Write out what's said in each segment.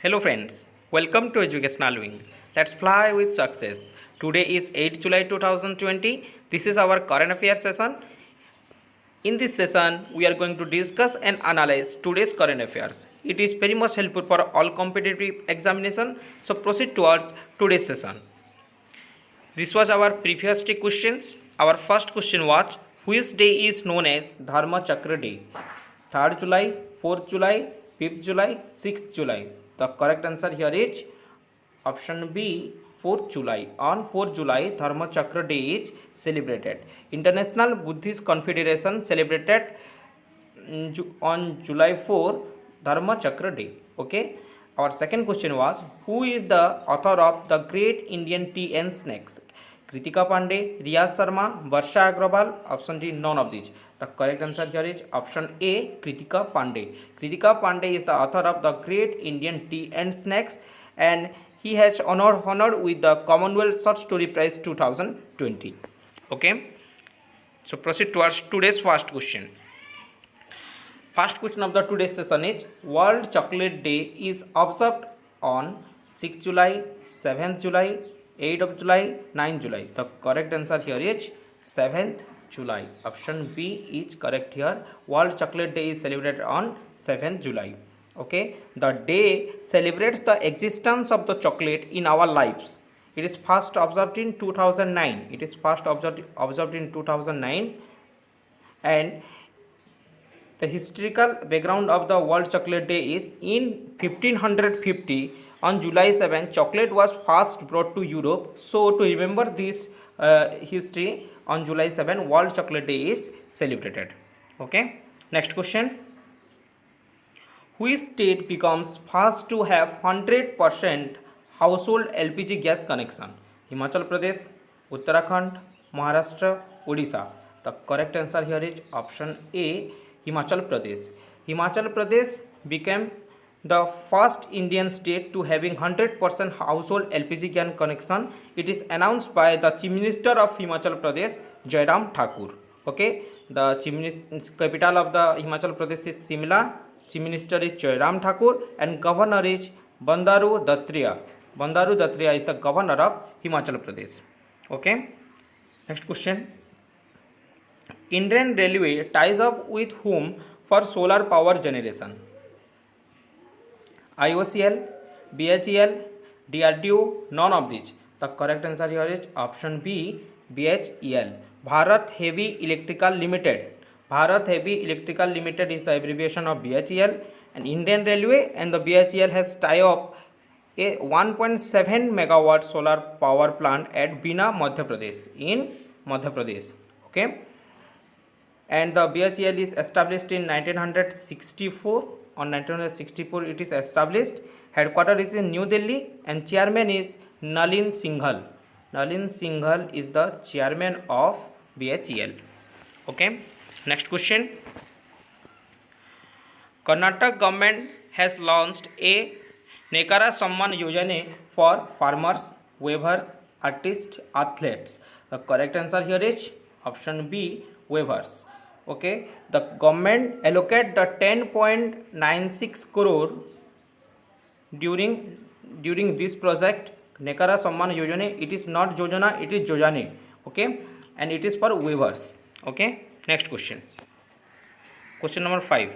Hello friends, welcome to Educational Wing. Let's fly with success. Today is 8 July 2020. This is our current affairs session. In this session, we are going to discuss and analyze today's current affairs. It is very much helpful for all competitive examination. So proceed towards today's session. This was our previous two questions. Our first question was, which day is known as Dharma Chakra Day? 3rd July, 4th July, 5th July, 6th July. The correct answer here is option B, 4th July. On 4th July, Dharma Chakra Day is celebrated. International Buddhist Confederation celebrated on July 4, Dharma Chakra Day. Okay. Our second question was, who is the author of the Great Indian Tea and Snacks? Kritika Pandey, Riyaz Sharma, Varsha Agrawal. Option D, none of these. The correct answer here is option A, Kritika Pandey. Kritika Pandey is the author of the Great Indian Tea and Snacks, and he has honored with the Commonwealth Short Story Prize 2020. Okay. So proceed towards today's first question. First question of the today's session is, World Chocolate Day is observed on 6th July, 7th July, 8th of July, 9th July. The correct answer here is 7th July. Option B is correct here. World Chocolate Day is celebrated on 7th July. Okay. The day celebrates the existence of the chocolate in our lives. It is first observed in 2009. It is first observed in 2009, and the historical background of the World Chocolate Day is in 1550 on July 7, chocolate was first brought to Europe. So to remember this history, on July 7, World Chocolate Day is celebrated. Okay. Next question. Which state becomes first to have 100% household LPG gas connection? Himachal Pradesh, Uttarakhand, Maharashtra, Odisha. The correct answer here is option A, Himachal Pradesh. Himachal Pradesh became the first Indian state to having 100% household LPG gas connection. It is announced by the Chief Minister of Himachal Pradesh, Jairam Thakur. Okay, the capital of the Himachal Pradesh is Shimla. Chief Minister is Jairam Thakur, and Governor is Bandaru Dattriya. Bandaru Dattriya is the Governor of Himachal Pradesh. Okay. Next question. Indian Railway ties up with whom for solar power generation? IOCL, BHEL, DRDO, none of these. The correct answer here is option B, BHEL. Bharat Heavy Electrical Limited. Bharat Heavy Electrical Limited is the abbreviation of BHEL, and Indian Railway and the BHEL has tie up a 1.7 megawatt solar power plant at Bina, Madhya Pradesh, in Madhya Pradesh. Okay. And the BHEL is established in 1964. On 1964 it is established. Headquarters is in New Delhi, and chairman is Nalin Singhal. Nalin Singhal is the chairman of BHEL. Okay. Next question. Karnataka government has launched a Nekara Samman Yojana for farmers, weavers, artists, athletes. The correct answer here is option B, weavers. Okay, the government allocate the 10.96 crore during this project, Nekara Samman Yojana. It is not Yojana, it is Yojane. Okay, and it is for weavers. Okay. Next question. Question number 5.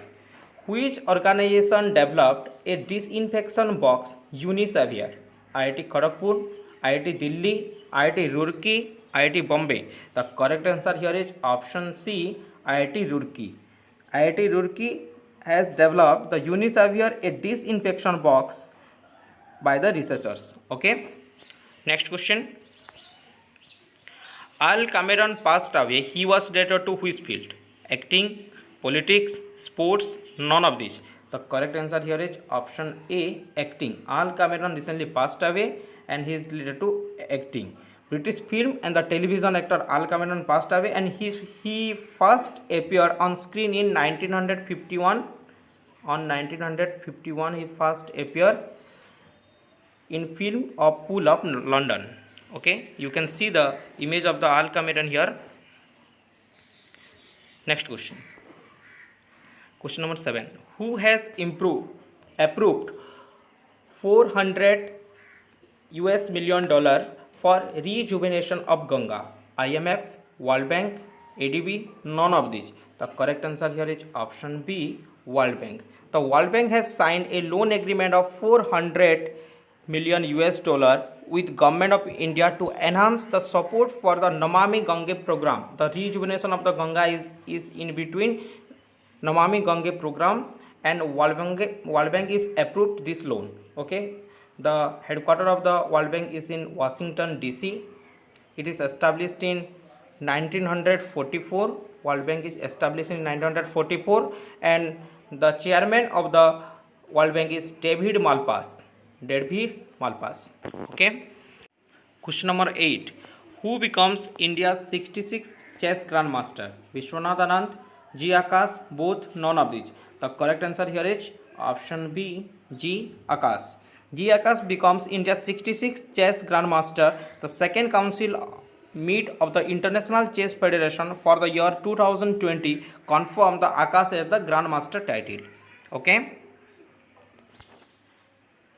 Which organization developed a disinfection box, Unisavir? IIT Kharagpur, IIT Delhi, IIT Roorkee, IIT Bombay. The correct answer here is option C, IIT Roorkee. IIT Roorkee has developed the Unisavir, a disinfection box by the researchers. Okay. Next question. Al Cameron passed away. He was related to which field? Acting, politics, sports, none of these. The correct answer here is option A, acting. Al Cameron recently passed away, and he is related to acting. British film and the television actor Al Cameron passed away, and he first appeared on screen in 1951. On 1951 he first appeared in film of Pool of London. Okay, you can see the image of the Al Cameron here. Next question. Question number 7. Who has approved 400 US million dollar for rejuvenation of Ganga. IMF, World Bank, ADB, none of these. The correct answer here is option B, World Bank. The World Bank has signed a loan agreement of 400 million US dollar with Government of India to enhance the support for the Namami Gange program. The rejuvenation of the Ganga is in between Namami Gange program and World Bank is approved this loan. Okay, the headquarters of the World Bank is in Washington DC. It is established in 1944. World Bank is established in 1944 and the chairman of the World Bank is David Malpass. David Malpass. Okay. Question number 8. Who becomes India's 66th chess grandmaster? Vishwanath Anand, G. Akash, both, none of these. The correct answer here is option B, G. Akash. G. Akash becomes India's 66th chess grandmaster. The second council meet of the International Chess Federation for the year 2020 confirmed the Akash as the grandmaster title. Okay.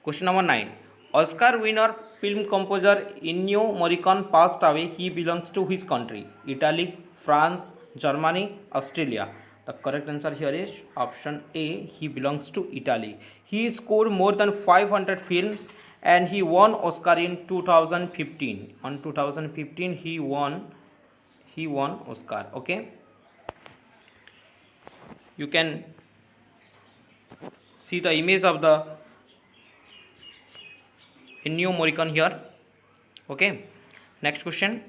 Question number 9. Oscar winner film composer Ennio Morricone passed away. He belongs to which country? Italy, France, Germany, Australia. The correct answer here is option A. He belongs to Italy. He scored more than 500 films and he won Oscar in 2015. On 2015 he won Oscar. Okay. You can see the image of the Ennio Morricone here. Okay. Next question.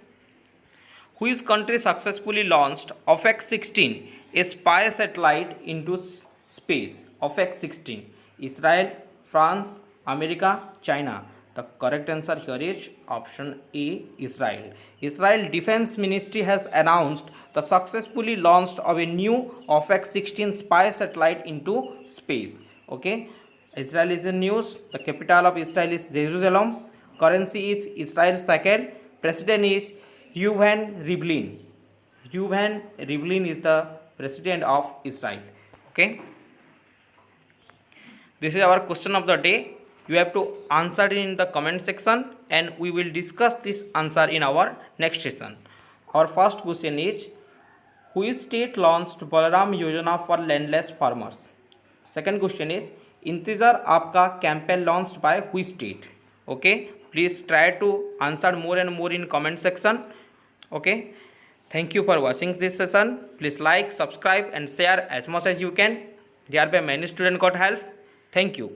Which country successfully launched OFX-16, a spy satellite into space? OFX-16. Israel, France, America, China. The correct answer here is option A, Israel. Israel Defense Ministry has announced the successfully launched of a new OFX-16 spy satellite into space. Okay. Israel is in news. The capital of Israel is Jerusalem. Currency is Israel shekel. President is Reuven Rivlin. Reuven Rivlin is the president of Israel. Okay. This is our question of the day. You have to answer it in the comment section and we will discuss this answer in our next session. Our first question is, which state launched Balaram Yojana for landless farmers? Second question is, इंतज़ार आपका campaign launched by which state? Okay, please try to answer more and more in comment section. Okay, thank you for watching this session. Please like, subscribe and share as much as you can. Thereby many students got help. Thank you.